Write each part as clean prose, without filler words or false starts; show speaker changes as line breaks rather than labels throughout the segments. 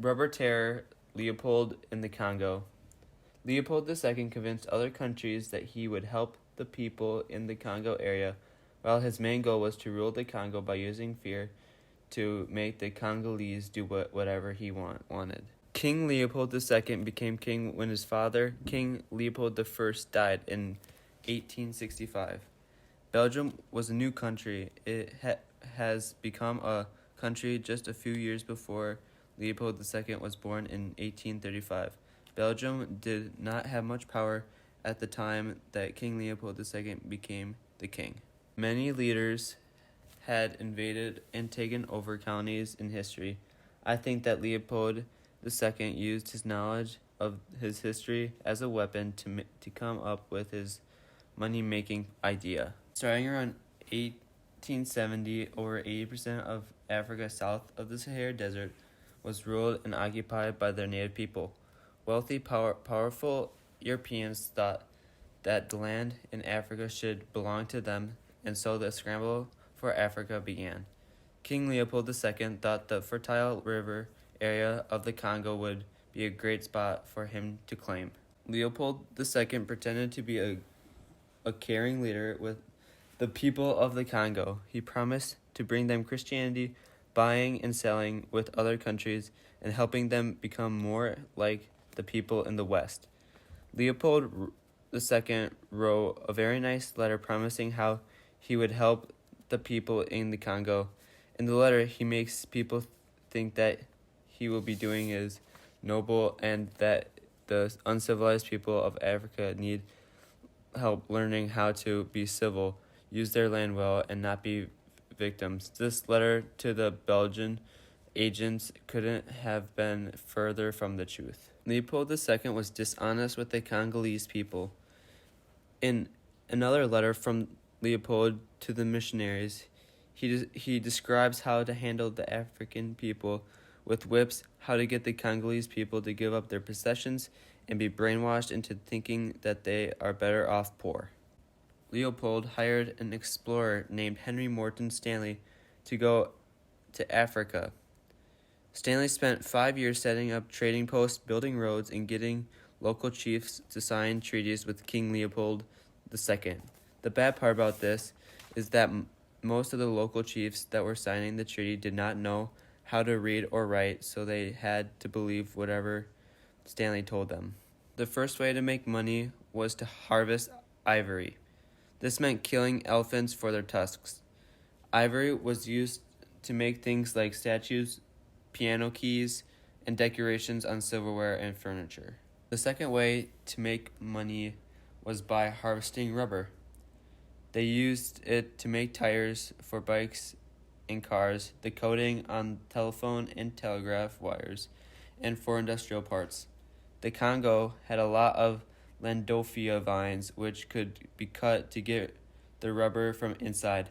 Rubber Terror, Leopold in the Congo. Leopold II convinced other countries that he would help the people in the Congo area, while his main goal was to rule the Congo by using fear to make the Congolese do whatever he wanted. King Leopold II became king when his father, King Leopold I, died in 1865. Belgium was a new country. It has become a country just a few years before Leopold II was born in 1835. Belgium did not have much power at the time that King Leopold II became the king. Many leaders had invaded and taken over colonies in history. I think that Leopold II used his knowledge of his history as a weapon to come up with his money-making idea. Starting around 1870, over 80% of Africa south of the Sahara Desert was ruled and occupied by their native people. Wealthy, powerful Europeans thought that the land in Africa should belong to them, and so the scramble for Africa began. King Leopold II thought the fertile river area of the Congo would be a great spot for him to claim. Leopold II pretended to be a caring leader with the people of the Congo. He promised to bring them Christianity, buying and selling with other countries, and helping them become more like the people in the West. Leopold II wrote a very nice letter promising how he would help the people in the Congo. In the letter, he makes people think that he will be doing is noble and that the uncivilized people of Africa need help learning how to be civil, use their land well, and not be victims. This letter to the Belgian agents couldn't have been further from the truth. Leopold II was dishonest with the Congolese people. In another letter from Leopold to the missionaries, he describes how to handle the African people with whips, how to get the Congolese people to give up their possessions and be brainwashed into thinking that they are better off poor. Leopold hired an explorer named Henry Morton Stanley to go to Africa. Stanley spent 5 years setting up trading posts, building roads, and getting local chiefs to sign treaties with King Leopold II. The bad part about this is that most of the local chiefs that were signing the treaty did not know how to read or write, so they had to believe whatever Stanley told them. The first way to make money was to harvest ivory. This meant killing elephants for their tusks. Ivory was used to make things like statues, piano keys, and decorations on silverware and furniture. The second way to make money was by harvesting rubber. They used it to make tires for bikes and cars, the coating on telephone and telegraph wires, and for industrial parts. The Congo had a lot of Landolphia vines, which could be cut to get the rubber from inside.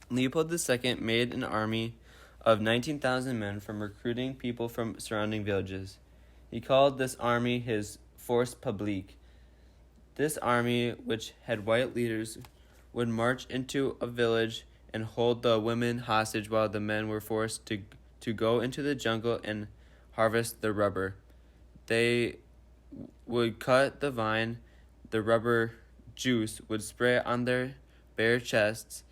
Leopold II made an army of 19,000 men from recruiting people from surrounding villages. He called this army his Force Publique. This army, which had white leaders, would march into a village and hold the women hostage while the men were forced to go into the jungle and harvest the rubber. They would cut the vine, the rubber juice would spray on their bare chests,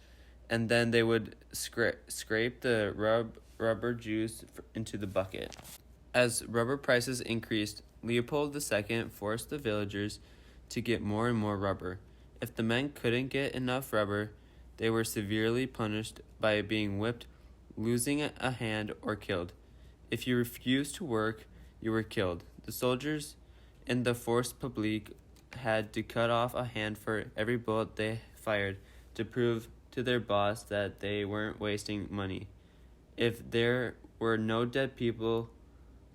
and then they would scrape the rubber juice into the bucket. As rubber prices increased, Leopold II forced the villagers to get more and more rubber. If the men couldn't get enough rubber, they were severely punished by being whipped, losing a hand, or killed. If you refused to work, you were killed. The soldiers in the Force Publique had to cut off a hand for every bullet they fired to prove to their boss that they weren't wasting money. If there were no dead people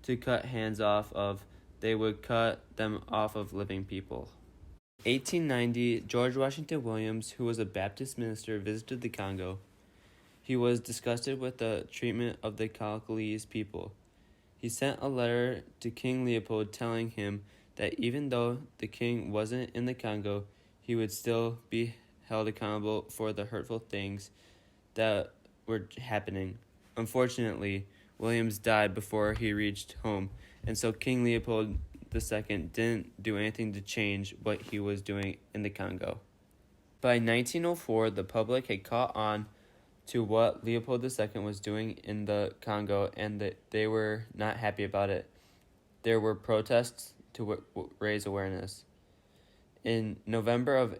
to cut hands off of, they would cut them off of living people. 1890, George Washington Williams, who was a Baptist minister, visited the Congo. He was disgusted with the treatment of the Congolese people. He sent a letter to King Leopold telling him that even though the king wasn't in the Congo, he would still be held accountable for the hurtful things that were happening. Unfortunately, Williams died before he reached home, and so King Leopold II didn't do anything to change what he was doing in the Congo. By 1904, the public had caught on to what Leopold II was doing in the Congo, and that they were not happy about it. There were protests to raise awareness. In November of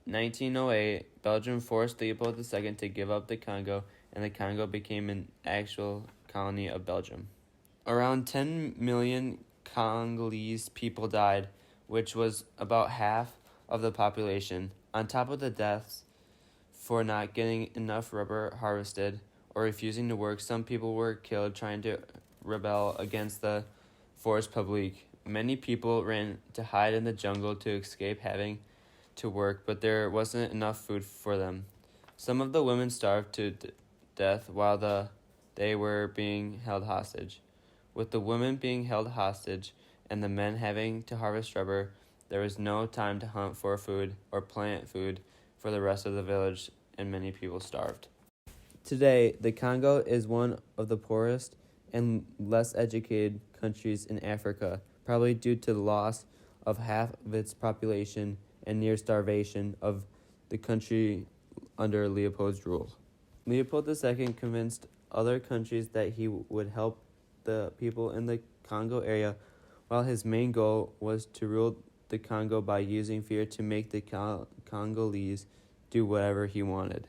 1908, Belgium forced Leopold II to give up the Congo, and the Congo became an actual colony of Belgium. Around 10 million Congolese people died, which was about half of the population. On top of the deaths for not getting enough rubber harvested or refusing to work, some people were killed trying to rebel against the force publique. Many people ran to hide in the jungle to escape having to work, but there wasn't enough food for them. Some of the women starved to death while they were being held hostage. With the women being held hostage and the men having to harvest rubber, there was no time to hunt for food or plant food for the rest of the village, and many people starved. Today, the Congo is one of the poorest and less educated countries in Africa, probably due to the loss of half of its population and near starvation of the country under Leopold's rule. Leopold II convinced other countries that he would help the people in the Congo area, while his main goal was to rule the Congo by using fear to make the Congolese do whatever he wanted.